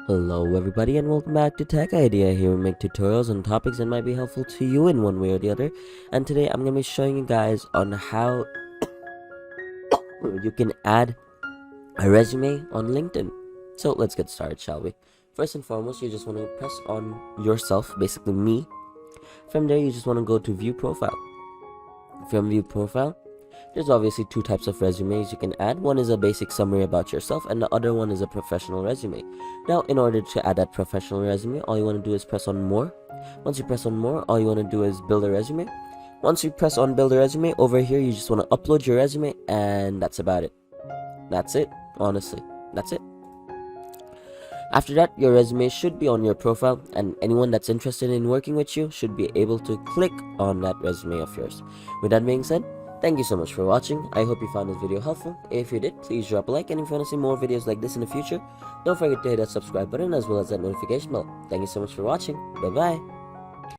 Hello everybody and welcome back to Tech Idea. Here we make tutorials on topics that might be helpful to you in one way or the other. And today I'm going to be showing you guys on how you can add a resume on LinkedIn. So let's get started, shall we? First and foremost, you just want to press on yourself, basically me. From there, you just want to go to view profile. From view profile, there's obviously two types of resumes you can add. One is a basic summary about yourself and the other one is a professional resume. Now, in order to add that professional resume, all you want to do is press on more. Once you press on more, all you want to do is build a resume. Once you press on build a resume, over here you just want to upload your resume and that's about it. That's it, honestly. That's it. After that, your resume should be on your profile and anyone that's interested in working with you should be able to click on that resume of yours. With that being said, thank you so much for watching. I hope you found this video helpful. If you did, please drop a like, and if you want to see more videos like this in the future, don't forget to hit that subscribe button as well as that notification bell. Thank you so much for watching. Bye bye.